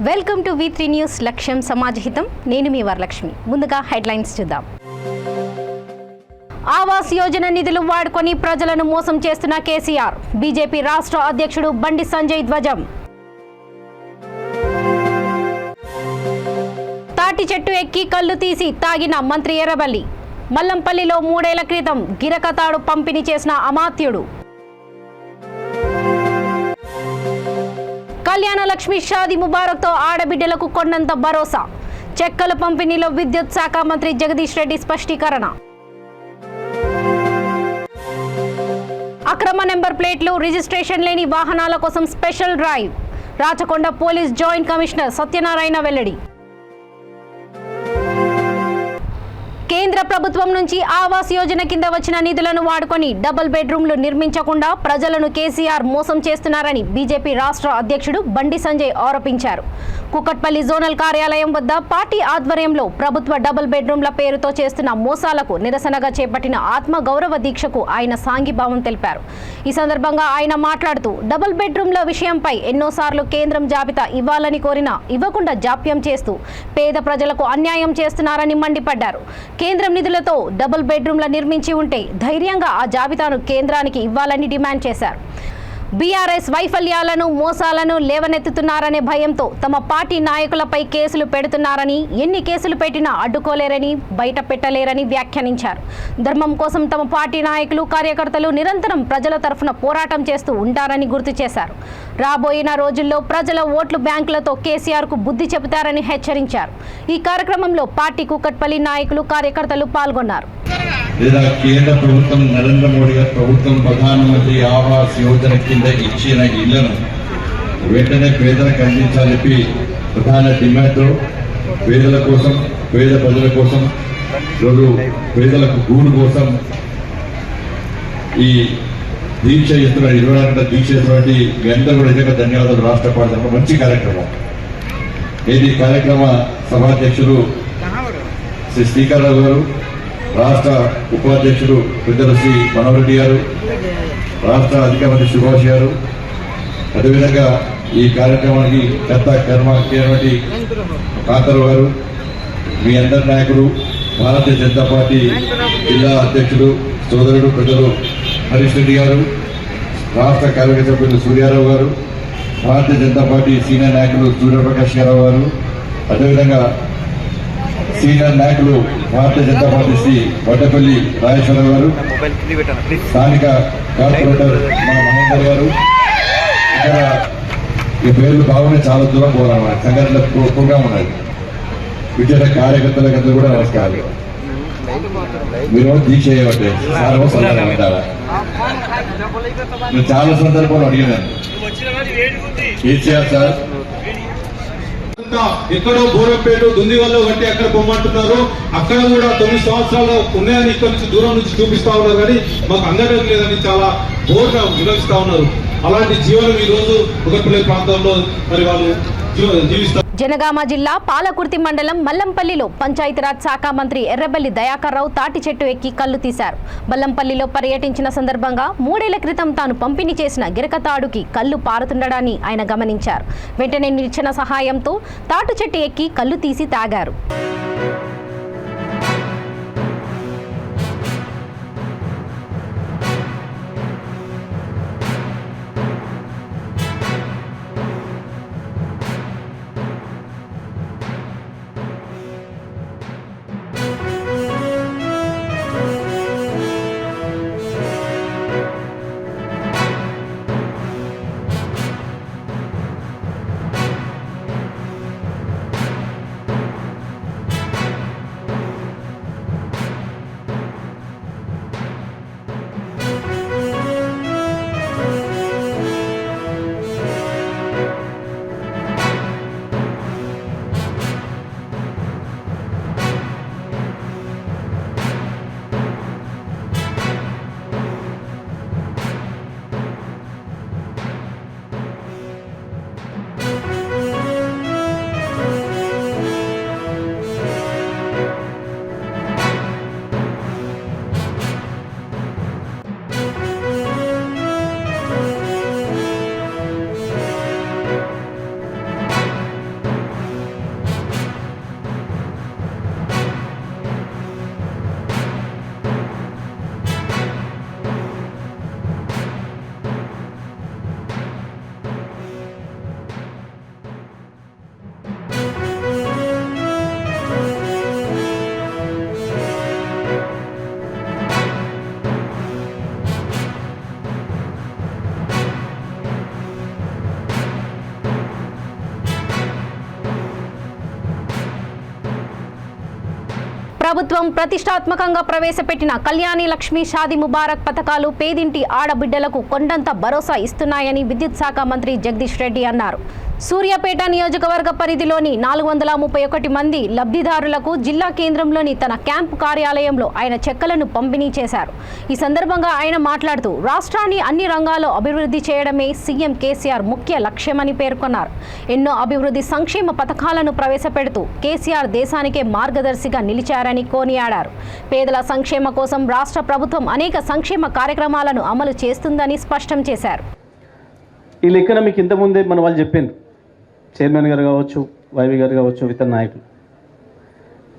Welcome to V3 news లక్ష్యం సమాజహితం. నేను మీ వరలక్ష్మి. ముందుగా హెడ్లైన్స్ చూద్దాం. ఆవాస్ యోజన నిధులు వాడుకొని ప్రజలను మోసం చేస్తున్న కేసీఆర్. బీజేపీ రాష్ట్ర అధ్యక్షుడు బండి సంజయ్ ధ్వజం. తాటి చెట్టు ఎక్కి కళ్ళు తీసి తాగిన మంత్రి ఎర్రబెల్లి. మల్లంపల్లిలో 3 ఏళ్ల క్రితం గిరకతాడు పంపిణీ చేసిన అమాత్యుడు. కళ్యాణ లక్ష్మి షాదీ ముబారక్తో ఆడబిడ్డలకు కొండంత భరోసా. చెక్కల పంపిణీలో విద్యుత్ శాఖ మంత్రి జగదీష్ రెడ్డి స్పష్టీకరణ. అక్రమ నెంబర్ ప్లేట్లు, రిజిస్ట్రేషన్ లేని వాహనాల కోసం special drive. Rachakonda police joint commissioner Satyanarayana వెల్లడి. కేంద్ర ప్రభుత్వం నుంచి ఆవాస్ యోజన కింద వచ్చిన నిధులను వాడుకొని డబుల్ బెడ్రూమ్లు నిర్మించకుండా ప్రజలను కేసీఆర్ మోసం చేస్తున్నారని బీజేపీ రాష్ట్ర అధ్యక్షుడు బండి సంజయ్ ఆరోపించారు. కుకట్పల్లి జోనల్ కార్యాలయం వద్ద పార్టీ ఆధ్వర్యంలో ప్రభుత్వ డబుల్ బెడ్రూమ్ల పేరుతో చేస్తున్న మోసాలకు నిరసనగా చేపట్టిన ఆత్మ గౌరవ దీక్షకు ఆయన సాంఘీభావం తెలిపారు. ఈ సందర్భంగా ఆయన మాట్లాడుతూ డబుల్ బెడ్రూమ్ల విషయంపై ఎన్నోసార్లు కేంద్రం జాబితా ఇవ్వాలని కోరినా ఇవ్వకుండా జాప్యం చేస్తూ పేద ప్రజలకు అన్యాయం చేస్తున్నారని మండిపడ్డారు. కేంద్రం నిధులతో డబుల్ బెడ్రూమ్ల నిర్మించి ఉంటే ధైర్యంగా ఆ జాబితాను కేంద్రానికి ఇవ్వాలని డిమాండ్ చేశారు. బీఆర్ఎస్ వైఫల్యాలను, మోసాలను లేవనెత్తుతున్నారనే భయంతో తమ పార్టీ నాయకులపై కేసులు పెడుతున్నారని, ఎన్ని కేసులు పెట్టినా అడ్డుకోలేరని, బయట పెట్టలేరని వ్యాఖ్యానించారు. ధర్మం కోసం తమ పార్టీ నాయకులు, కార్యకర్తలు నిరంతరం ప్రజల తరఫున పోరాటం చేస్తూ ఉంటారని గుర్తు చేశారు. రాబోయిన రోజుల్లో ప్రజల ఓట్లు బ్యాంకులతో కేసీఆర్కు బుద్ధి చెబుతారని హెచ్చరించారు. ఈ కార్యక్రమంలో పార్టీ కుకట్పల్లి నాయకులు, కార్యకర్తలు పాల్గొన్నారు. లేదా కేంద్ర ప్రభుత్వం నరేంద్ర మోడీ గారి ప్రభుత్వం ప్రధానమంత్రి ఆవాస్ యోజన కింద ఇచ్చిన ఇళ్లను వెంటనే పేదలకు అందించాలని ప్రధాన డిమాండ్తో పేదల కోసం, పేద ప్రజల కోసం, పేదలకు గూడు కోసం ఈ దీక్ష చేస్తున్న 20 గంటల దీక్ష చేస్తున్నటువంటి మీ అందరూ కూడా నిజంగా ధన్యవాదాలు. రాష్ట్ర పార్టీ మంచి కార్యక్రమం. ఇది కార్యక్రమ సభాధ్యక్షులు శ్రీ శ్రీకర్రావు గారు, రాష్ట్ర ఉపాధ్యక్షుడు పెద్దలు శ్రీ మనోహర్ రెడ్డి గారు, రాష్ట్ర అధికార మంత్రి సుభాష్ గారు, అదేవిధంగా ఈ కార్యక్రమానికి కర్మటి కాంతారావు గారు, మీ అందరి నాయకులు, భారతీయ జనతా పార్టీ జిల్లా అధ్యక్షుడు సోదరుడు పెద్దలు హరీష్ రెడ్డి గారు, రాష్ట్ర కార్యవర్గ సభ్యులు సూర్యారావు గారు, భారతీయ జనతా పార్టీ సీనియర్ నాయకులు సూర్యప్రకాష్ గారావు గారు, అదేవిధంగా సీనియర్ నాయకులు భారతీయ జనతా పార్టీ శ్రీ వడ్డపల్లి రాజేశ్వరరావు గారు, స్థానిక కార్పొరేటర్ మన మహేందర్ గారు, ఇక్కడ ఈ పేర్లు బాగున్నాయి, చాలా దూరం పోవాలన్నమాట. సంఘటన ప్రోగ్రాం ఉన్నది. విద్యార్థ కార్యకర్తలకు కూడా నమస్కారం. మీరు దీక్ష చేయబట్టే నేను చాలా సందర్భాలు అడిగినాను. కేసీఆర్ సార్ ఎక్కడో బోరంపేట దుందివల్లో కట్టి అక్కడ పొమ్మంటున్నారు. అక్కడ కూడా 9 సంవత్సరాలు ఉన్నాయని ఇక్కడ నుంచి దూరం నుంచి చూపిస్తా ఉన్నారు, కానీ మాకు అందడం లేదని చాలా బోర్గా వివరిస్తా ఉన్నారు. అలాంటి జీవనం ఈ రోజు కుకట్పల్లి ప్రాంతంలో మరి వాళ్ళు జీవిస్తారు. జనగామ జిల్లా పాలకుర్తి మండలం మల్లంపల్లిలో పంచాయతీరాజ్ శాఖ మంత్రి ఎర్రబెల్లి దయాకర్ రావు తాటి చెట్టు ఎక్కి కళ్ళు తీశారు. మల్లంపల్లిలో పర్యటించిన సందర్భంగా 3 ఏళ్ల క్రితం తాను పంపిణీ చేసిన గిరకతాడుకి కళ్ళు పారుతుండడాన్ని ఆయన గమనించారు. వెంటనే నిచ్చెన సహాయంతో తాటి చెట్టు ఎక్కి కళ్ళు తీసి తాగారు. ప్రభుత్వం ప్రతిష్టాత్మకంగా ప్రవేశపెట్టిన కళ్యాణి లక్ష్మి షాదీ ముబారక్ పథకాలు పేదింటి ఆడబిడ్డలకు కొండంత భరోసా ఇస్తున్నాయని విద్యుత్ శాఖ మంత్రి జగదీష్ రెడ్డి అన్నారు. సూర్యాపేట నియోజకవర్గ పరిధిలోని 431 మంది లబ్ధిదారులకు జిల్లా కేంద్రంలోని తన క్యాంపు కార్యాలయంలో ఆయన చెక్కులను పంపిణీ చేశారు. ఈ సందర్భంగా ఆయన మాట్లాడుతూ రాష్ట్రాన్ని అన్ని రంగాల్లో అభివృద్ధి చేయడమే సీఎం కేసీఆర్ ముఖ్య లక్ష్యమని పేర్కొన్నారు. ఎన్నో అభివృద్ధి సంక్షేమ పథకాలను ప్రవేశపెడుతూ కేసీఆర్ దేశానికే మార్గదర్శిగా నిలిచారని కొనియాడారు. పేదల సంక్షేమ కోసం రాష్ట్ర ప్రభుత్వం అనేక సంక్షేమ కార్యక్రమాలను అమలు చేస్తుందని స్పష్టం చేశారు. ఈ లెక్కన మీకు ఇంతకుముందే మన వాళ్ళు చెప్పింది, చైర్మన్ గారు కావచ్చు, వైవి గారు కావచ్చు, ఇతర నాయకులు.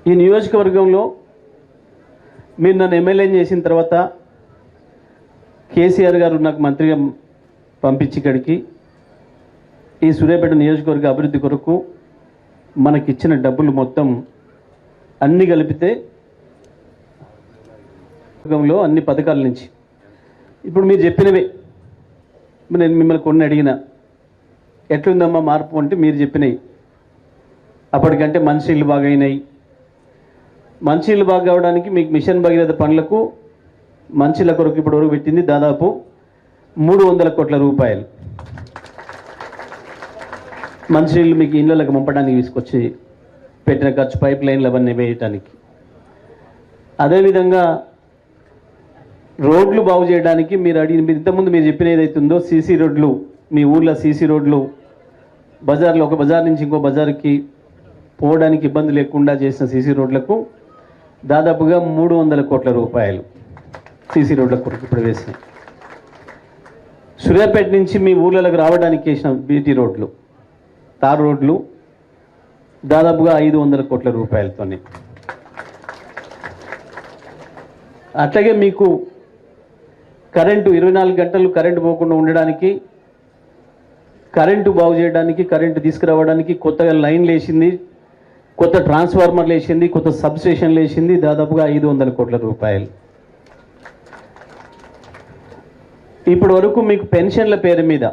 ఈ నియోజకవర్గంలో మీరు నన్ను ఎమ్మెల్యేని చేసిన తర్వాత కేసీఆర్ గారు నాకు మంత్రిగా పంపించి ఇక్కడికి ఈ సూర్యాపేట నియోజకవర్గ అభివృద్ధి కొరకు మనకిచ్చిన డబ్బులు మొత్తం అన్నీ కలిపితే అన్ని పథకాల నుంచి ఇప్పుడు మీరు చెప్పినవే నేను మిమ్మల్ని కొన్ని అడిగిన ఎట్లుందమ్మా మార్పు అంటే మీరు చెప్పినాయి. అప్పటికంటే మంచినీళ్ళు బాగా అయినాయి. మంచినీళ్ళు బాగా కావడానికి మీకు మిషన్ భగీరథ పనులకు మంచినీళ్ళ కొరకు ఇప్పటి వరకు పెట్టింది దాదాపు 300 కోట్ల రూపాయలు. మంచినీళ్ళు మీకు ఇళ్ళకి పంపడానికి తీసుకొచ్చి పెట్టిన ఖర్చు, పైప్ లైన్లు అవన్నీ వేయటానికి. అదేవిధంగా రోడ్లు బాగు చేయడానికి మీరు ఇంతకుముందు మీరు చెప్పిన ఏదైతుందో సీసీ రోడ్లు, మీ ఊర్లో సీసీ రోడ్లు, బజార్లో ఒక బజార్ నుంచి ఇంకో బజార్కి పోవడానికి ఇబ్బంది లేకుండా చేసిన సీసీ రోడ్లకు దాదాపుగా 300 కోట్ల రూపాయలు సీసీ రోడ్ల కొరకు ఇప్పుడు వేసినాయి. సూర్యాపేట నుంచి మీ ఊర్లకు రావడానికి వేసిన బీటీ రోడ్లు, తార్ రోడ్లు దాదాపుగా 500 కోట్ల రూపాయలతోనే. అట్లాగే మీకు కరెంటు 24 గంటలు కరెంటు పోకుండా ఉండడానికి, కరెంటు బాగు చేయడానికి, కరెంటు తీసుకురావడానికి కొత్తగా లైన్లు వేసింది, కొత్త ట్రాన్స్ఫార్మర్లు వేసింది, కొత్త సబ్స్టేషన్లు వేసింది, దాదాపుగా 500 కోట్ల రూపాయలు. ఇప్పటి వరకు మీకు పెన్షన్ల పేరు మీద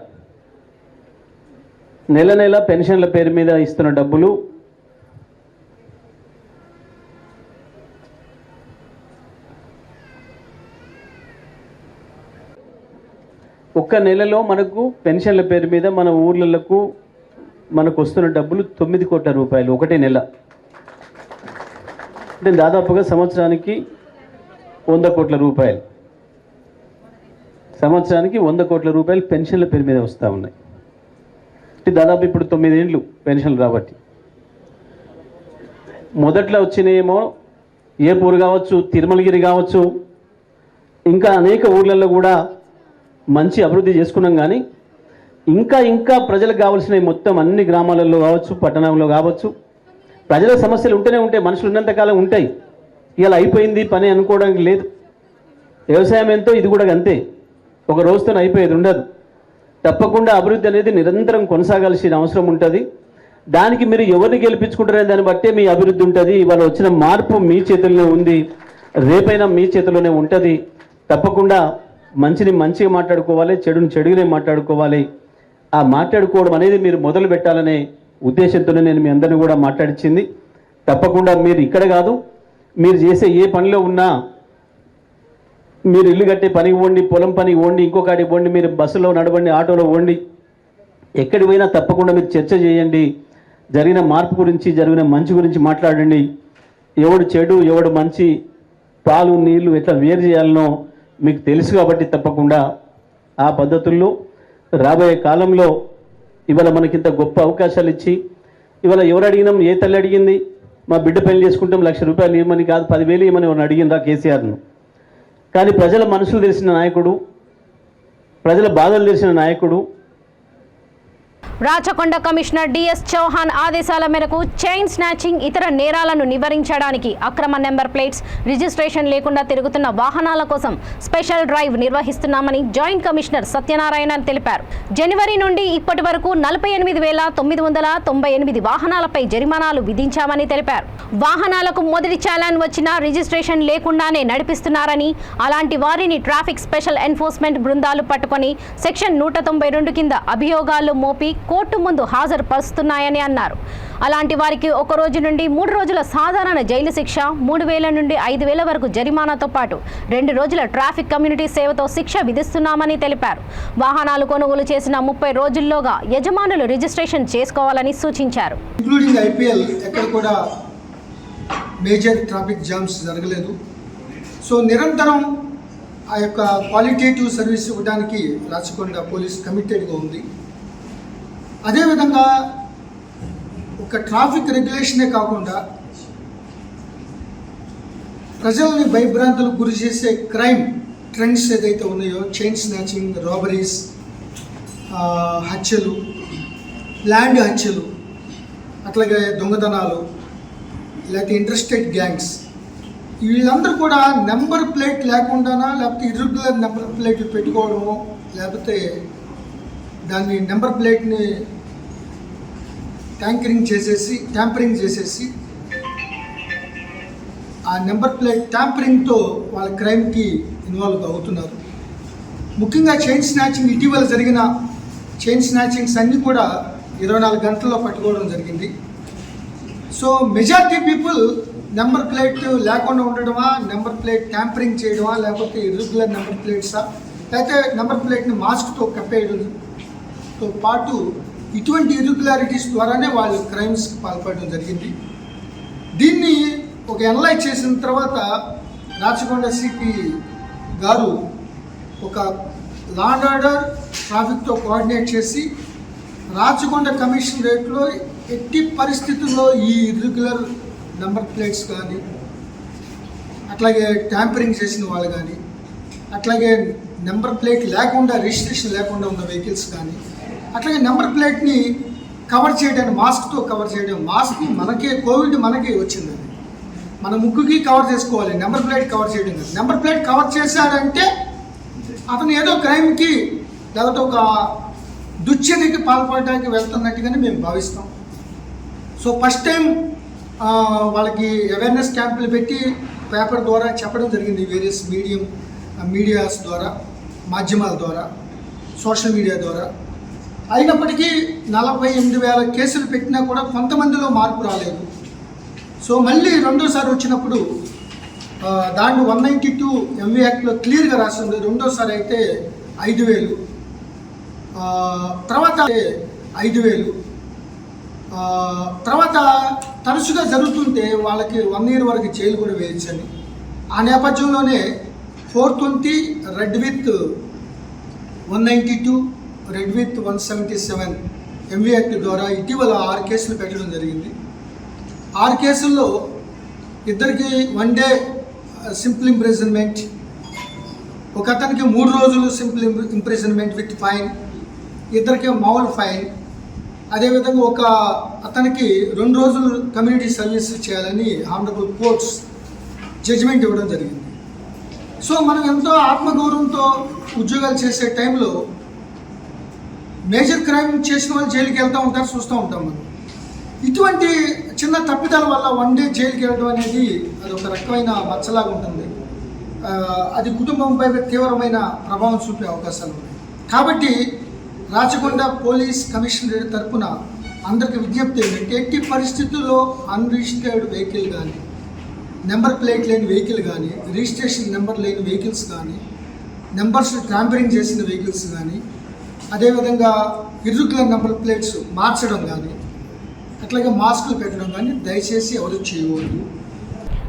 నెల నెల పెన్షన్ల పేరు మీద ఇస్తున్న డబ్బులు ఒక్క నెలలో మనకు పెన్షన్ల పేరు మీద మన ఊర్లకు మనకు వస్తున్న డబ్బులు 9 కోట్ల రూపాయలు ఒకటే నెల. అంటే దాదాపుగా సంవత్సరానికి 100 కోట్ల రూపాయలు, సంవత్సరానికి 100 కోట్ల రూపాయలు పెన్షన్ల పేరు మీద వస్తూ ఉన్నాయి. అంటే దాదాపు ఇప్పుడు 9 ఏళ్ళు పెన్షన్లు రాబట్టి. మొదట్లో వచ్చినాయేమో ఏపూరు కావచ్చు, తిరుమలగిరి కావచ్చు, ఇంకా అనేక ఊర్లలో కూడా మంచి అభివృద్ధి చేసుకున్నాం. కానీ ఇంకా ప్రజలకు కావాల్సినవి మొత్తం అన్ని గ్రామాలలో కావచ్చు, పట్టణంలో కావచ్చు, ప్రజల సమస్యలు ఉంటూనే ఉంటాయి, మనుషులు ఉన్నంతకాలం ఉంటాయి. ఇలా అయిపోయింది పని అనుకోవడానికి లేదు. వ్యవసాయం ఎంతో ఇది కూడా అంతే, ఒక రోజుతో అయిపోయేది ఉండదు. తప్పకుండా అభివృద్ధి అనేది నిరంతరం కొనసాగాల్సిన అవసరం ఉంటుంది. దానికి మీరు ఎవరిని గెలిపించుకుంటారనే దాన్ని బట్టే మీ అభివృద్ధి ఉంటుంది. ఇవాళ వచ్చిన మార్పు మీ చేతుల్లోనే ఉంది, రేపైనా మీ చేతిలోనే ఉంటుంది. తప్పకుండా మంచిని మంచిగా మాట్లాడుకోవాలి, చెడుని చెడుగానే మాట్లాడుకోవాలి. ఆ మాట్లాడుకోవడం అనేది మీరు మొదలు పెట్టాలనే ఉద్దేశంతోనే నేను మీ అందరినీ కూడా మాట్లాడించింది. తప్పకుండా మీరు ఇక్కడ కాదు, మీరు చేసే ఏ పనిలో ఉన్నా, మీరు ఇల్లు కట్టే పనికి పోండి, పొలం పనికి పోండి, ఇంకొకటి పోండి, మీరు బస్సులో నడవండి, ఆటోలో పోండి, ఎక్కడికి పోయినా తప్పకుండా మీరు చర్చ చేయండి. జరిగిన మార్పు గురించి, జరిగిన మంచి గురించి మాట్లాడండి. ఎవడు చెడు ఎవడు మంచి, పాలు నీళ్లు ఎట్లా వేరు చేయాలనో మీకు తెలుసు. కాబట్టి తప్పకుండా ఆ పద్ధతుల్లో రాబోయే కాలంలో ఇవాళ మనకింత గొప్ప అవకాశాలు ఇచ్చి, ఇవాళ ఎవరు అడిగినాం, ఏ తల్లి అడిగింది మా బిడ్డ పెళ్లి చేసుకుంటాం 1,00,000 రూపాయలు ఇవ్వమని కాదు, 10,000 ఇవ్వమని ఎవరిని అడిగిందా కేసీఆర్ను. కానీ ప్రజల మనసులు తెలిసిన నాయకుడు, ప్రజల బాధలు తెలిసిన నాయకుడు. రాచకొండ కమిషనర్ డిఎస్ చౌహాన్ ఆదేశాల మేరకు చైన్ స్నాచింగ్, ఇతర నేరాలను నివారించడానికి అక్రమ నెంబర్ ప్లేట్స్, రిజిస్ట్రేషన్ లేకుండా తిరుగుతున్న వాహనాల కోసం స్పెషల్ డ్రైవ్ నిర్వహిస్తున్నామని జాయింట్ కమిషనర్ సత్యనారాయణ తెలిపారు. జనవరి నుండి ఇప్పటి వరకు 48,998 వాహనాలపై జరిమానాలు విధించామని తెలిపారు. వాహనాలకు మొదటి చాలాన్ వచ్చినా రిజిస్ట్రేషన్ లేకుండానే నడిపిస్తున్నారని, అలాంటి వారిని ట్రాఫిక్ స్పెషల్ ఎన్ఫోర్స్మెంట్ బృందాలు పట్టుకొని సెక్షన్ 192 కింద అభియోగాలు మోపి కోర్టు ముందు హాజరుపరుస్తున్నాయని అన్నారు. అలాంటి వారికి 1 రోజు నుండి 3 రోజుల సాధారణ జైలు శిక్ష, 3,000 నుండి 5,000 వరకు జరిమానాతో పాటు 2 రోజుల ట్రాఫిక్ కమ్యూనిటీ సేవతో శిక్ష విధిస్తున్నామని తెలిపారు. వాహనాలు కొనుగోలు చేసిన 30 రోజుల్లోగా యజమానులు రిజిస్ట్రేషన్ చేసుకోవాలని సూచించారు. ఇంక్లూడింగ్ ఐపీఎల్ ఎక్కడ కూడా మేజర్ ట్రాఫిక్ జామ్స్ జరగలేదు. సో నిరంతరం ఆ యొక్క క్వాలిటేటివ్ సర్వీస్ ఇవ్వడానికి రాచకొండ పోలీస్ కమిటెడ్గా ఉంది. అదేవిధంగా ఒక ట్రాఫిక్ రెగ్యులేషనే కాకుండా ప్రజల్ని భయభ్రాంతులకు గురి చేసే క్రైమ్ ట్రెండ్స్ ఏదైతే ఉన్నాయో, చైన్ స్నాచింగ్, రాబరీస్, హత్యలు, ల్యాండ్ హత్యలు, అట్లాగే దొంగతనాలు, లేకపోతే ఇంటర్స్టేట్ గ్యాంగ్స్, వీళ్ళందరూ కూడా నెంబర్ ప్లేట్ లేకుండానా, లేకపోతే ఇర్రెగ్యులర్ నెంబర్ ప్లేట్లు పెట్టుకోవడము, లేకపోతే దాన్ని నెంబర్ ప్లేట్ని ట్యాంపరింగ్ చేసేసి ఆ నెంబర్ ప్లేట్ ట్యాంపరింగ్తో వాళ్ళ క్రైమ్కి ఇన్వాల్వ్ అవుతున్నారు. ముఖ్యంగా చైన్ స్నాచింగ్, ఇటీవల జరిగిన చైన్ స్నాచింగ్స్ అన్నీ కూడా 24 గంటల్లో పట్టుకోవడం జరిగింది. So majority people number plate లేకుండా ఉండడమా, నెంబర్ ప్లేట్ ట్యాంపరింగ్ చేయడమా, లేకపోతే ఇర్రెగ్యులర్ నెంబర్ ప్లేట్సా, లేకపోతే నెంబర్ ప్లేట్ని మాస్క్తో కప్పేయడంతో పాటు ఇటువంటి ఇర్రెగ్యులారిటీస్ ద్వారానే వాళ్ళు క్రైమ్స్కి పాల్పడడం జరిగింది. దీన్ని ఒక అనలైజ్ చేసిన తర్వాత రాచకొండ సిపి గారు ఒక లా అండ్ ఆర్డర్ ట్రాఫిక్తో కోఆర్డినేట్ చేసి రాచకొండ కమిషనరేట్లో ఎట్టి పరిస్థితుల్లో ఈ ఇర్రెగ్యులర్ నెంబర్ ప్లేట్స్ కానీ, అట్లాగే ట్యాంపరింగ్ చేసిన వాళ్ళు కానీ, అట్లాగే నెంబర్ ప్లేట్ లేకుండా రిజిస్ట్రేషన్ లేకుండా ఉన్న వెహికల్స్ కానీ, అట్లాగే నెంబర్ ప్లేట్ని కవర్ చేయడానికి మాస్క్తో కవర్ చేయడం. మాస్క్ కోవిడ్ మనకే వచ్చిందండి, మన ముక్కుకి కవర్ చేసుకోవాలి, నెంబర్ ప్లేట్ కవర్ చేయడం కాదు. నెంబర్ ప్లేట్ కవర్ చేశాడంటే అతను ఏదో క్రైమ్కి లేకపోతే ఒక దుశ్చర్యకి పాల్పడడానికి వెళ్తున్నట్టుగానే మేము భావిస్తాం. సో ఫస్ట్ టైం వాళ్ళకి అవేర్నెస్ క్యాంపులు పెట్టి పేపర్ ద్వారా చెప్పడం జరిగింది, వేరియస్ మీడియాస్ ద్వారా, మాధ్యమాల ద్వారా, సోషల్ మీడియా ద్వారా. అయినప్పటికీ 48,000 కేసులు పెట్టినా కూడా కొంతమందిలో మార్పు రాలేదు. సో మళ్ళీ రెండోసారి వచ్చినప్పుడు దాన్ని 192 MV యాక్ట్లో క్లియర్గా రాస్తుంది. రెండోసారి అయితే 5,000, తర్వాత 5,000, తర్వాత తరచుగా జరుగుతుంటే వాళ్ళకి 1 year వరకు జైలు కూడా వేయచ్చని. ఆ నేపథ్యంలోనే 420 red with 192 red with 177 MV act ద్వారా ఇటీవల 6 కేసులు పెట్టడం జరిగింది. 6 కేసుల్లో ఇద్దరికి 1 day సింపుల్ ఇంప్రిజన్మెంట్, ఒక అతనికి 3 రోజులు సింపుల్ ఇంప్రిజన్మెంట్ విత్ ఫైన్, ఇద్దరికి మామూలు ఫైన్. అదేవిధంగా ఒక అతనికి 2 రోజులు కమ్యూనిటీ సర్వీస్ చేయాలని హానరబుల్ కోర్ట్స్ జడ్జిమెంట్ ఇవ్వడం జరిగింది. సో మనం ఎంతో ఆత్మగౌరవంతో ఉద్యోగాలు చేసే టైంలో మేజర్ క్రైమ్ చేసిన వాళ్ళు జైలుకి వెళ్తూ ఉంటారు, చూస్తూ ఉంటాం మనం. ఇటువంటి చిన్న తప్పిదాల వల్ల 1 day జైలుకి వెళ్ళడం అనేది అది ఒక రకమైన మచ్చలాగా ఉంటుంది. అది కుటుంబంపై తీవ్రమైన ప్రభావం చూపే అవకాశాలు ఉన్నాయి. కాబట్టి రాచకొండ పోలీస్ కమిషనరేట్ తరఫున అందరికి విజ్ఞప్తి ఏంటంటే, ఎట్టి పరిస్థితుల్లో అన్రిజిస్టర్డ్ వెహికల్ కానీ, నెంబర్ ప్లేట్ లేని వెహికల్ కానీ, రిజిస్ట్రేషన్ నెంబర్ లేని వెహికల్స్ కానీ, నెంబర్స్ ట్యాంపరింగ్ చేసిన వెహికల్స్ కానీ, అదేవిధంగా ఇర్రెగ్యులర్ నెంబర్ ప్లేట్స్ మార్చడం కానీ, అట్లాగే మాస్కులు పెట్టడం కానీ దయచేసి ఎవరు చేయకూడదు.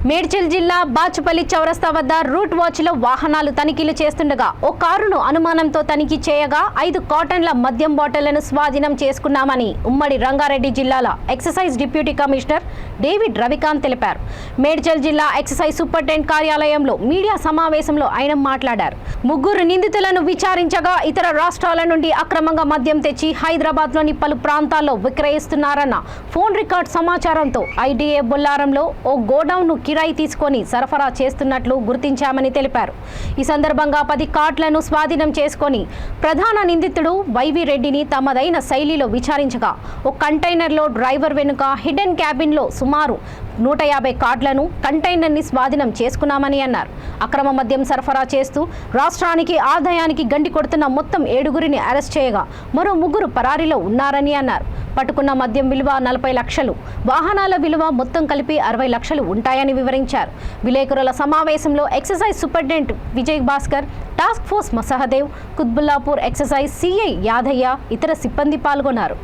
మేడ్చల్ జిల్లా బాచుపల్లి చౌరస్తా వద్ద రూట్ వాచ్లో వాహనాలు తనిఖీలు చేస్తుండగా ఓ కారును అనుమానంతో తనిఖీ చేయగా 5 కాటన్ల మద్యం బాటిళ్లను స్వాధీనం చేసుకున్నామని ఉమ్మడి రంగారెడ్డి జిల్లాల excise deputy commissioner David Ravikanth తెలిపారు. మేడ్చల్ జిల్లా ఎక్సైజ్ సూపరింటెండెంట్ కార్యాలయంలో మీడియా సమావేశంలో ఆయన మాట్లాడారు. 3 నిందితులను విచారించగా ఇతర రాష్ట్రాల నుండి అక్రమంగా మద్యం తెచ్చి హైదరాబాద్లోని పలు ప్రాంతాల్లో విక్రయిస్తున్నారన్న ఫోన్ రికార్డ్ సమాచారంతో ఐటీఏ బొల్లారంలో ఓ గోడౌన్ను కిరాయి తీసుకొని సరఫరా చేస్తున్నట్లు గుర్తించామని తెలిపారు. ఈ సందర్భంగా 10 కార్డులను స్వాధీనం చేసుకొని ప్రధాన నిందితుడు వైవి రెడ్డిని తమదైన శైలిలో విచారించగా ఒక కంటైనర్లో డ్రైవర్ వెనుక హిడెన్ క్యాబిన్లో సుమారు 150 కార్డులను కంటైనర్ని స్వాధీనం చేసుకున్నామని అన్నారు. అక్రమ మద్యం సరఫరా చేస్తూ రాష్ట్రానికి ఆదాయానికి గండి కొడుతున్న మొత్తం 7గురిని అరెస్ట్ చేయగా మరో 3 పరారీలో ఉన్నారని అన్నారు. పట్టుకున్న మద్యం విలువ 40 లక్షలు, వాహనాల విలువ మొత్తం కలిపి 60 లక్షలు ఉంటాయని వివరించారు. విలేకరుల సమావేశంలో excise superintendent Vijay Bhaskar, task force Sahadev, Quthbullapur excise CI Yadaiah, ఇతర సిబ్బంది పాల్గొన్నారు.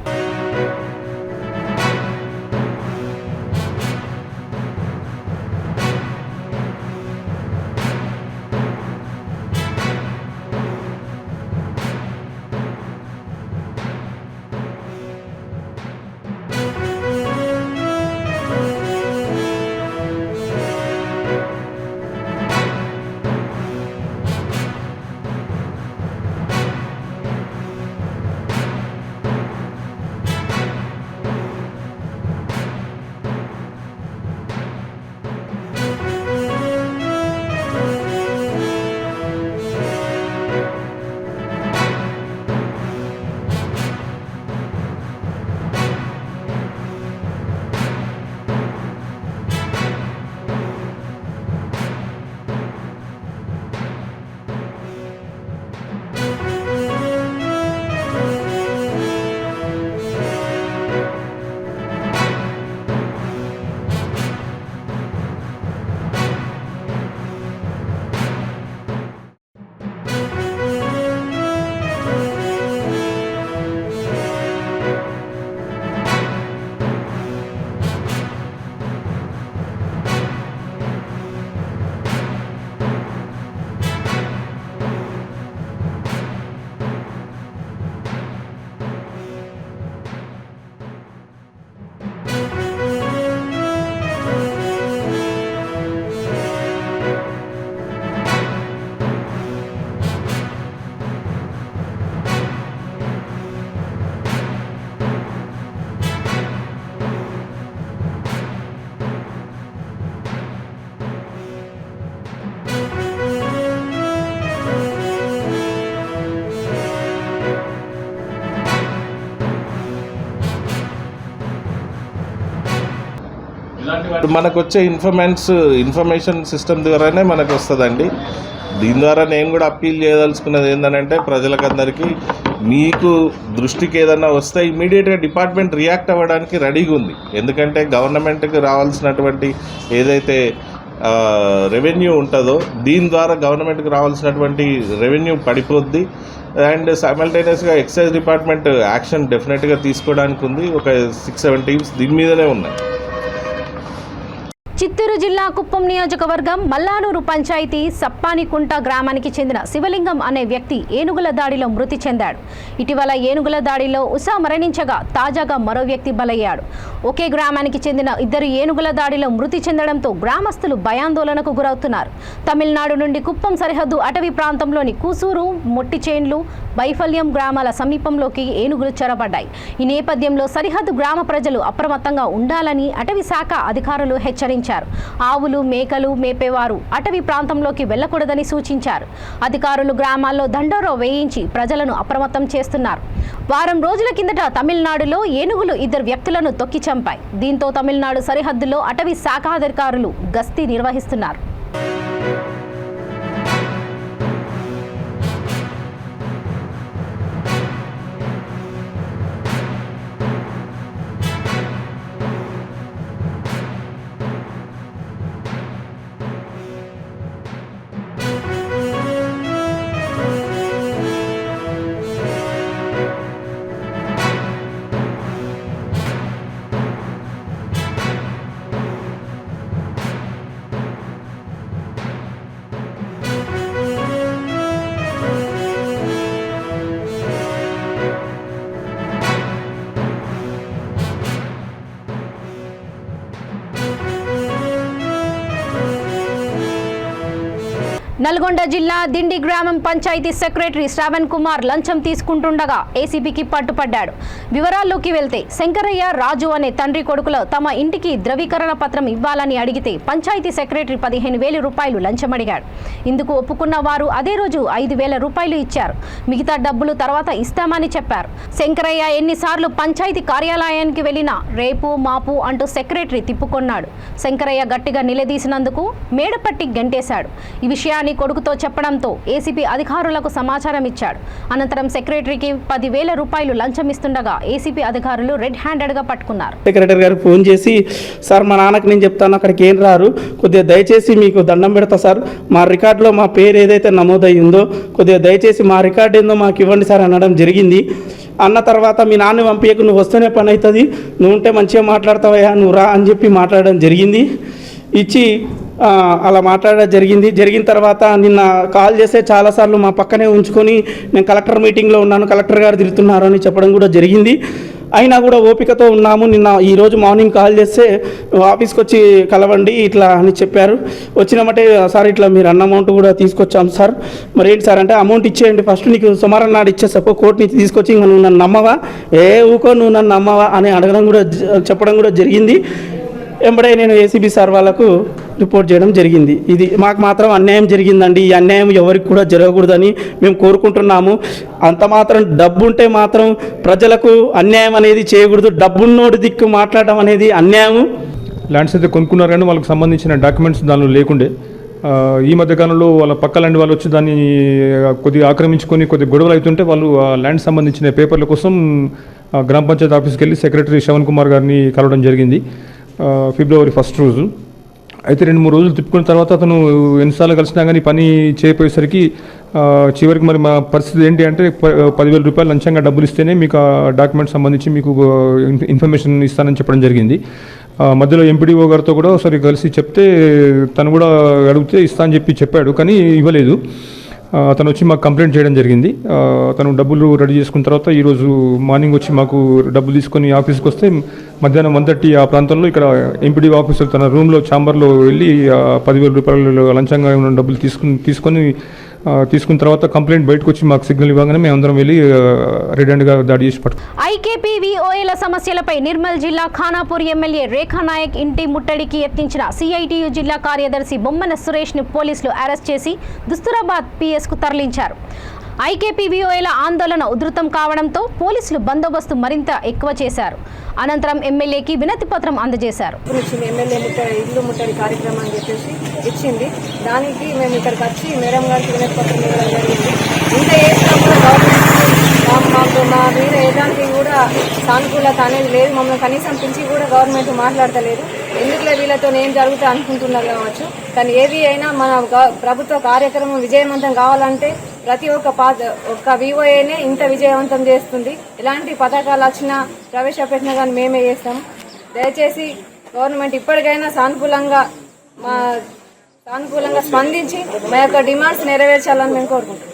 మనకు వచ్చే ఇన్ఫర్మేషన్ సిస్టమ్ ద్వారానే మనకు వస్తుందండి. దీని ద్వారా నేను కూడా అప్పీల్ చేయదలుచుకున్నది ఏంటంటే ప్రజలకందరికీ మీకు దృష్టికి ఏదన్నా వస్తే ఇమీడియట్గా డిపార్ట్మెంట్ రియాక్ట్ అవ్వడానికి రెడీగా ఉంది. ఎందుకంటే గవర్నమెంట్కి రావాల్సినటువంటి ఏదైతే రెవెన్యూ ఉంటుందో దీని ద్వారా గవర్నమెంట్కి రావాల్సినటువంటి రెవెన్యూ పడిపోద్ది. అండ్ సైమల్టేనియస్గా ఎక్సైజ్ డిపార్ట్మెంట్ యాక్షన్ డెఫినెట్గా తీసుకోవడానికి ఉంది. ఒక 6-7 టీమ్స్ దీని మీదనే ఉన్నాయి. చిత్తూరు జిల్లా కుప్పం నియోజకవర్గం మల్లానూరు పంచాయతీ సప్పానికుంట గ్రామానికి చెందిన శివలింగం అనే వ్యక్తి ఏనుగుల దాడిలో మృతి చెందాడు. ఇటీవల ఏనుగుల దాడిలో ఉషా మరణించగా తాజాగా మరో వ్యక్తి బలయ్యాడు. ఒకే గ్రామానికి చెందిన 2 ఏనుగుల దాడిలో మృతి చెందడంతో గ్రామస్తులు భయాందోళనకు గురవుతున్నారు. తమిళనాడు నుండి కుప్పం సరిహద్దు అటవీ ప్రాంతంలోని కూసూరు, మొట్టిచేన్లు, వైఫల్యం గ్రామాల సమీపంలోకి ఏనుగులు చొరబడ్డాయి. ఈ నేపథ్యంలో సరిహద్దు గ్రామ ప్రజలు అప్రమత్తంగా ఉండాలని అటవీ శాఖ అధికారులు హెచ్చరించారు. ఆవులు, మేకలు మేపేవారు అటవీ ప్రాంతంలోకి వెళ్లకూడదని సూచించారు. అధికారులు గ్రామాల్లో దండోరా వేయించి ప్రజలను అప్రమత్తం చేస్తున్నారు. వారం రోజుల కిందట తమిళనాడులో ఏనుగులు 2 వ్యక్తులను తొక్కి చంపాయి. దీంతో తమిళనాడు సరిహద్దులో అటవీ శాఖ అధికారులు గస్తీ నిర్వహిస్తున్నారు. నల్గొండ జిల్లా దిండి గ్రామం పంచాయతీ సెక్రటరీ శ్రావణ్ కుమార్ లంచం తీసుకుంటుండగా ఏసీబీకి పట్టుపడ్డాడు. వివరాల్లోకి వెళ్తే శంకరయ్య, రాజు అనే తండ్రి కొడుకులు తమ ఇంటికి ధ్రువీకరణ పత్రం ఇవ్వాలని అడిగితే పంచాయతీ సెక్రటరీ 15,000 రూపాయలు లంచం అడిగాడు. ఇందుకు ఒప్పుకున్న వారు అదే రోజు 5,000 రూపాయలు ఇచ్చారు. మిగతా డబ్బులు తర్వాత ఇస్తామని చెప్పారు. శంకరయ్య ఎన్నిసార్లు పంచాయతీ కార్యాలయానికి వెళ్లినా రేపు మాపు అంటూ సెక్రటరీ తిప్పుకొన్నాడు. శంకరయ్య గట్టిగా నిలదీసినందుకు మేడపట్టి గంటేశాడు. ఈ విషయాన్ని కొడుకుతో చెప్పడంతో ఏసీపీ అధికారులకు సమాచారం ఇచ్చాడు. అనంతరం సెక్రటరీకి 10,000 రూపాయలు లంచం ఇస్తుండగా ఏసీపీ అధికారులు రెడ్ హ్యాండెడ్ గా పట్టుకున్నారు. సెక్రటరీ గారు ఫోన్ చేసి, సార్ మా నాన్నకి నేను చెప్తాను, అక్కడికి ఏం రారు, కొద్దిగా దయచేసి మీకు దండం పెడతా సార్, మా రికార్డులో మా పేరు ఏదైతే నమోదై ఉందో కొద్దిగా దయచేసి మా రికార్డు ఏందో మాకు ఇవ్వండి సార్ అనడం జరిగింది. అన్న తర్వాత మీ నాన్న పంపించకు, నువ్వు వస్తేనే పని అవుతుంది, నువ్వు ఉంటే మంచిగా మాట్లాడతావయ్యా, నువ్వు రా అని చెప్పి మాట్లాడడం జరిగింది. ఇచ్చి అలా మాట్లాడడం జరిగిన తర్వాత నిన్న కాల్ చేస్తే చాలాసార్లు మా పక్కనే ఉంచుకొని నేను కలెక్టర్ మీటింగ్లో ఉన్నాను, కలెక్టర్ గారు తిరుగుతున్నారు అని చెప్పడం కూడా జరిగింది. అయినా కూడా ఓపికతో ఉన్నాము. ఈరోజు మార్నింగ్ కాల్ చేస్తే ఆఫీస్కి వచ్చి కలవండి ఇట్లా అని చెప్పారు. వచ్చినామంటే సార్ ఇట్లా మీరు అన్న అమౌంట్ కూడా తీసుకొచ్చాం సార్, మరి ఏంటి సార్ అంటే అమౌంట్ ఇచ్చేయండి, ఫస్ట్ నీకు సుమారు నాడు ఇచ్చేసపో కోర్టు నుంచి తీసుకొచ్చి నువ్వు నన్ను నమ్మవా, ఊకో నువ్వు నన్ను నమ్మవా అని అడగడం కూడా చెప్పడం కూడా జరిగింది. వెంబడే నేను ఏసీబీ సార్ వాళ్ళకు రిపోర్ట్ చేయడం జరిగింది. ఇది మాకు మాత్రం అన్యాయం జరిగిందండి, ఈ అన్యాయం ఎవరికి కూడా జరగకూడదని మేము కోరుకుంటున్నాము. అంత మాత్రం డబ్బు ఉంటే మాత్రం ప్రజలకు అన్యాయం అనేది చేయకూడదు, డబ్బున్నోడి దిక్కు మాట్లాడడం అనేది అన్యాయం. ల్యాండ్స్ అయితే కొనుక్కున్నారు కానీ వాళ్ళకి సంబంధించిన డాక్యుమెంట్స్ దానిలో లేకుండే. ఈ మధ్యకాలంలో వాళ్ళ పక్క ల్యాండ్ వాళ్ళు వచ్చి దాన్ని కొద్దిగా ఆక్రమించుకొని కొద్దిగా గొడవలు అవుతుంటే వాళ్ళు ఆ ల్యాండ్ సంబంధించిన పేపర్ల కోసం గ్రామ పంచాయతీ ఆఫీస్కి వెళ్ళి సెక్రటరీ శ్రవణ్ కుమార్ గారిని కలవడం జరిగింది ఫిబ్రవరి 1 రోజు. అయితే 2-3 రోజులు తిప్పుకున్న తర్వాత అతను ఎన్నిసార్లు కలిసినా కానీ పని చేయపోయేసరికి చివరికి మరి మా పరిస్థితి ఏంటి అంటే 10,000 రూపాయలు లంచంగా డబ్బులు ఇస్తేనే మీకు ఆ డాక్యుమెంట్ సంబంధించి మీకు ఇన్ఫర్మేషన్ ఇస్తానని చెప్పడం జరిగింది. మధ్యలో ఎంపీడీఓ గారితో కూడా ఒకసారి కలిసి చెప్తే తను కూడా అడిగితే ఇస్తా అని చెప్పాడు, కానీ ఇవ్వలేదు. అతను వచ్చి మాకు కంప్లైంట్ చేయడం జరిగింది. అతను డబ్బులు రెడీ చేసుకున్న తర్వాత ఈరోజు మార్నింగ్ వచ్చి మాకు డబ్బులు తీసుకొని ఆఫీస్కి వస్తే మధ్యాహ్నం 1:30 ఆ ప్రాంతంలో ఇక్కడ ఎంపీడీఓ ఆఫీసర్ తన రూమ్లో ఛాంబర్లో వెళ్ళి 10,000 రూపాయలు లంచంగా ఉన్న డబ్బులు తీసుకున్న తర్వాత కంప్లైంట్ బయటకు వచ్చి మాకు సిగ్నల్ ఇవ్వగానే మేము అందరం వెళ్ళి రెడ్ హ్యాండ్గా దాడి చేసి పట్టు. ఐకేపీవీఓఏల సమస్యలపై నిర్మల్ జిల్లా ఖానాపూర్ ఎమ్మెల్యే రేఖా నాయక్ ఇంటి ముట్టడికి యత్నించిన సిఐటియు జిల్లా కార్యదర్శి బొమ్మన సురేష్ను పోలీసులు అరెస్ట్ చేసి దుస్తూరాబాద్ పిఎస్కు తరలించారు. ఐకేపీవీఓఏల ఆందోళన ఉధృతం కావడంతో పోలీసులు బందోబస్తు మరింత ఎక్కువ చేశారు. అనంతరం ఎమ్మెల్యేకి వినతి పత్రం అందజేశారు. ఎమ్మెల్యే ఇల్లు ముట్టడి కార్యక్రమం అని చెప్పేసి ఇచ్చింది. దానికి మేము ఇక్కడికి వచ్చి మేడం గారికి వినతి పత్రం ఇవ్వడం జరిగింది. ఇంత చేసినా కూడా గవర్నమెంట్ మా మీద ఎలాంటి కూడా సానుకూలత అనేది లేదు. మమ్మల్ని కనీసం పిలిచి కూడా గవర్నమెంట్ మాట్లాడతలేదు. ఎందుకులే వీళ్ళతో ఏం జరుగుతుంది అనుకుంటున్నారు కావచ్చు, కానీ ఏది అయినా మన ప్రభుత్వ కార్యక్రమం విజయవంతం కావాలంటే ప్రతి ఒక్క వివోఏనే ఇంత విజయవంతం చేస్తుంది. ఎలాంటి పథకాలు వచ్చినా ప్రవేశపెట్టినా కానీ మేమే చేస్తాం. దయచేసి గవర్నమెంట్ ఇప్పటికైనా సానుకూలంగా స్పందించి మా యొక్క డిమాండ్స్ నెరవేర్చాలని మేము కోరుకుంటున్నాం.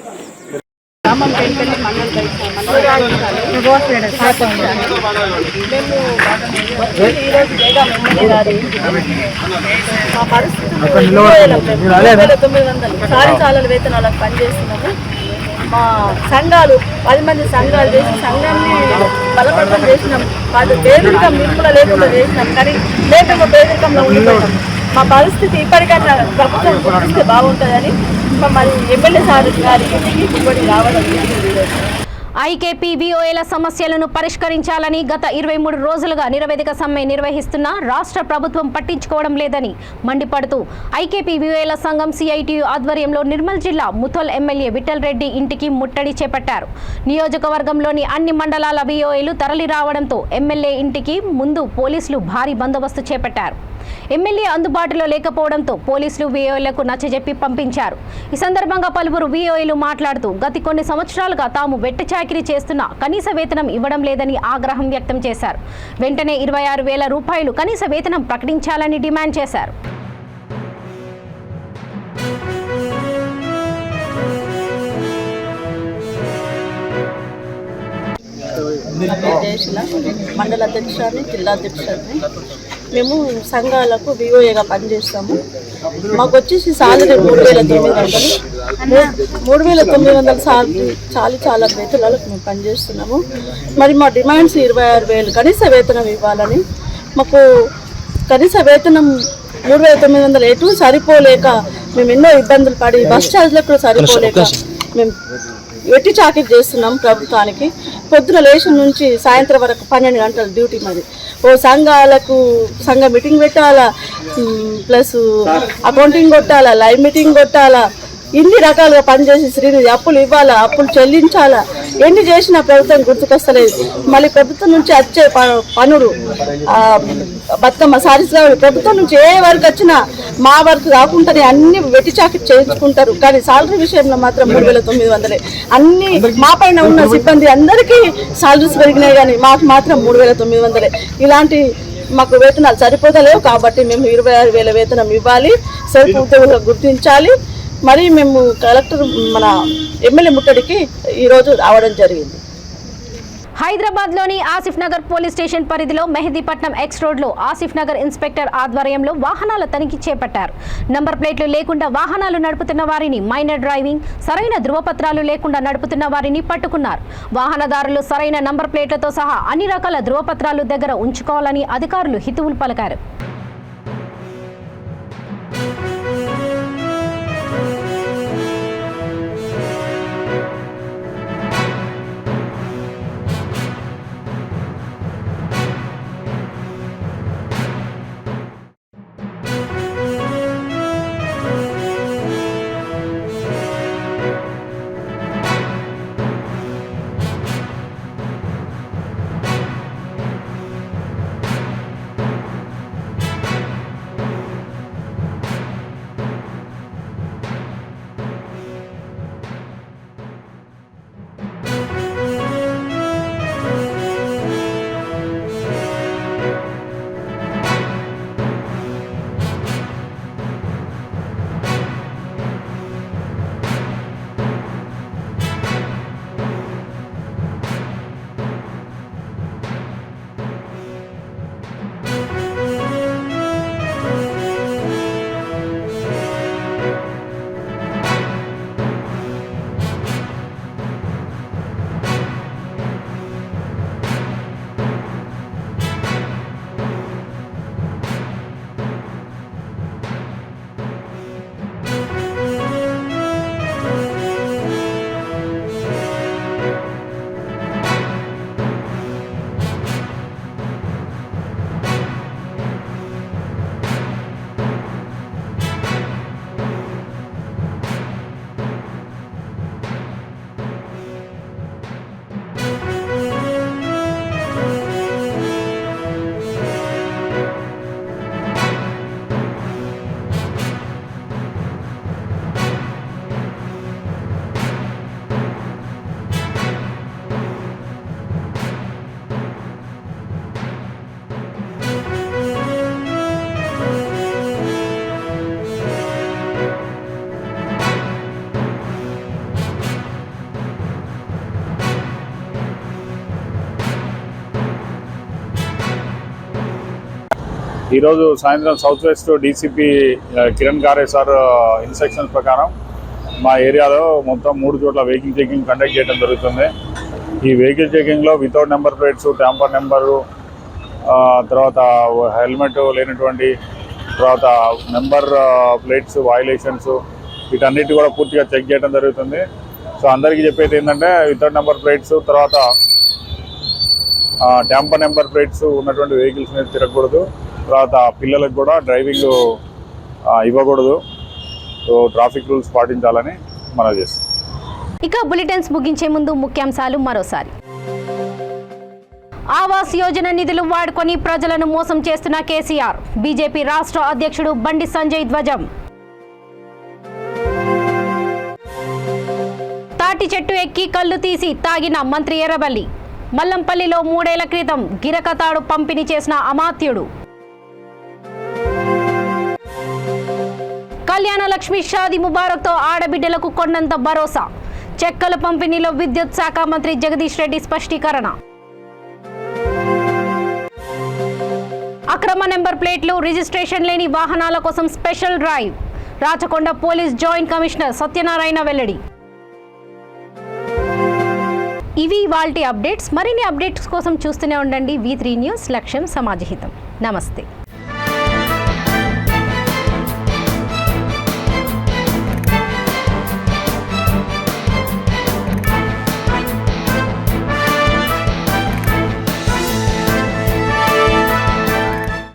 మా పరిస్థితి 900 సారీసాల వేతనాలకు పనిచేస్తున్నాము. మా సంఘాలు 10 మంది సంఘాలు చేసి సంఘాన్ని బలపడతం చేసినాం. పేదరికం నిర్మూలన లేకుండా చేసినాం, కానీ లేకుండా పేదరికంలో ఉండిపోయినాం. మా పరిస్థితి ఇప్పటికైనా ప్రభుత్వం గుర్తిస్తే బాగుంటుందని మరి ఎమ్మెల్యే సార్ గారి ఇంటికి రావడం. ఐకేపీవీఓఏల సమస్యలను పరిష్కరించాలని గత 23 రోజులుగా నిరవధిక సమ్మె నిర్వహిస్తున్న రాష్ట్ర ప్రభుత్వం పట్టించుకోవడం లేదని మండిపడుతూ ఐకేపీవీఓఏల సంఘం సిఐటియు ఆధ్వర్యంలో నిర్మల్ జిల్లా ముథోల్ ఎమ్మెల్యే విఠల్ రెడ్డి ఇంటికి ముట్టడి చేపట్టారు. నియోజకవర్గంలోని అన్ని మండలాల వీఓఏలు తరలి రావడంతో ఎమ్మెల్యే ఇంటికి ముందు పోలీసులు భారీ బందోబస్తు చేపట్టారు. ఎమ్మెల్యే అందుబాటులో లేకపోవడంతో పోలీసులు వీఓఏలకు నచ్చజెప్పి పంపించారు. ఈ సందర్భంగా పలువురు వీఓఏలు మాట్లాడుతూ గత కొన్ని సంవత్సరాలుగా తాము వెట్టి చాకిరీ చేస్తున్నా కనీస వేతనం ఇవ్వడం లేదని ఆగ్రహం వ్యక్తం చేశారు. వెంటనే 26,000 రూపాయలు కనీస వేతనం ప్రకటించాలని డిమాండ్ చేశారు. మండల అధ్యక్షురాలు, జిల్లా అధ్యక్షురాలు మేము సంఘాలకు విఓఏగా పనిచేస్తాము. మాకు వచ్చేసి సాలరీ 3,900 సాలరీ చాలా వేతనాలకు మేము పనిచేస్తున్నాము. మరి మా డిమాండ్స్ 26,000 కనీస వేతనం ఇవ్వాలని. మాకు కనీస వేతనం 3,900 ఎటు సరిపోలేక మేము ఎన్నో ఇబ్బందులు పడి బస్ ఛార్జ్లకు కూడా సరిపోలేక మేము వెట్టి చాకిరీ చేస్తున్నాం ప్రభుత్వానికి. పొద్దున లేచిన నుంచి సాయంత్రం వరకు 12 గంటల డ్యూటీ మరి. సంఘ మీటింగ్ పెట్టాలా, ప్లస్ అకౌంటింగ్ కొట్టాలా, లైవ్ మీటింగ్ కొట్టాలా, ఇన్ని రకాలుగా పనిచేసి శ్రీనిధి అప్పులు ఇవ్వాలా, అప్పులు చెల్లించాలా. ఎన్ని చేసినా ప్రభుత్వం గుర్తుకొస్తలేదు. మళ్ళీ ప్రభుత్వం నుంచి వచ్చే పనులు బతుకమ్మ సారీస్ ప్రభుత్వం నుంచి ఏ వర్క్ వచ్చినా మా వర్క్ కాకుండానే అన్ని వెట్టి చాకిరీ చేయించుకుంటారు. కానీ సాలరీ విషయంలో మాత్రం 3,900 అన్ని మా పైన ఉన్న సిబ్బంది అందరికీ సాలరీస్ పెరిగినాయి, కానీ మాకు మాత్రం 3,900. ఇలాంటి మాకు వేతనాలు సరిపోతలేవు. కాబట్టి మేము 26,000 వేతనం ఇవ్వాలి, సరిపు ఉద్యోగులకు గుర్తించాలి. మరి మేము కలెక్టర్ మన ఎమ్మెల్యే ముట్టడికి ఈరోజు రావడం జరిగింది. హైదరాబాద్లోని ఆసిఫ్ నగర్ పోలీస్ స్టేషన్ పరిధిలో మెహదీపట్నం ఎక్స్ రోడ్లో ఆసిఫ్ నగర్ ఇన్స్పెక్టర్ ఆధ్వర్యంలో వాహనాల తనిఖీ చేపట్టారు. నంబర్ ప్లేట్లు లేకుండా వాహనాలు నడుపుతున్న వారిని, మైనర్ డ్రైవింగ్, సరైన ధృవపత్రాలు లేకుండా నడుపుతున్న వారిని పట్టుకున్నారు. వాహనదారులు సరైన నంబర్ ప్లేట్లతో సహా అన్ని రకాల ధృవపత్రాలు దగ్గర ఉంచుకోవాలని అధికారులు హితవులు పలికారు. ఈరోజు సాయంత్రం సౌత్ వెస్ట్ డీసీపీ కిరణ్ గారే సార్ ఇన్స్ట్రక్షన్స్ ప్రకారం మా ఏరియాలో మొత్తం 3 చోట్ల వెహికల్ చెకింగ్ కండక్ట్ చేయడం జరుగుతుంది. ఈ వెహికల్ చెకింగ్లో without number plates, tamper number, తర్వాత హెల్మెట్ లేనటువంటి, తర్వాత నెంబర్ ప్లేట్స్ వయలేషన్స్, వీటన్నిటి కూడా పూర్తిగా చెక్ చేయడం జరుగుతుంది. సో అందరికీ చెప్పేది ఏంటంటే వితౌట్ నెంబర్ ప్లేట్స్, తర్వాత ట్యాంపర్ నెంబర్ ప్లేట్స్ ఉన్నటువంటి వెహికల్స్ మీద తిరగకూడదు. తర్వాత పిల్లలకు కూడా డ్రైవింగ్ ఇవ్వకూడదు. సో ట్రాఫిక్ రూల్స్ పాటించాలని మనం చేస్తాం. ఇక బులెటిన్స్ ముగించే ముందు ముఖ్యాంశాలు మరోసారి. ఆవాస్ యోజన నిధులు వాడుకొని ప్రజలను మోసం చేస్తున్న కేసీఆర్, బీజేపీ రాష్ట్ర అధ్యక్షుడు బండి సంజయ్ ధ్వజం. తాటి చెట్టు ఎక్కి కళ్ళు తీసి తాగిన మంత్రి ఎర్రబెల్లి, మల్లంపల్లిలో 3 ఏళ్ల క్రితం గిరకతాడు పంపిణీ చేసిన అమాత్యుడు. కళ్యాణ లక్ష్మి షాదీ ముబారక్తో ఆడబిడ్డలకు కొండంత భరోసా, చెక్కల పంపిణీలో విద్యుత్ శాఖ మంత్రి జగదీష్ రెడ్డి స్పష్టీకరణ. అక్రమ నిషేధమ నెంబర్ ప్లేట్లు రిజిస్ట్రేషన్ లేని వాహనాల కోసం special drive. Rachakonda police joint commissioner Satyanarayana వెల్లడి. ఇవి ఇవాల్టి అప్డేట్స్. మరిన్ని అప్డేట్స్ కోసం చూస్తూనే ఉండండి V3 న్యూస్. లక్ష్యం సమాజహితం. నమస్తే.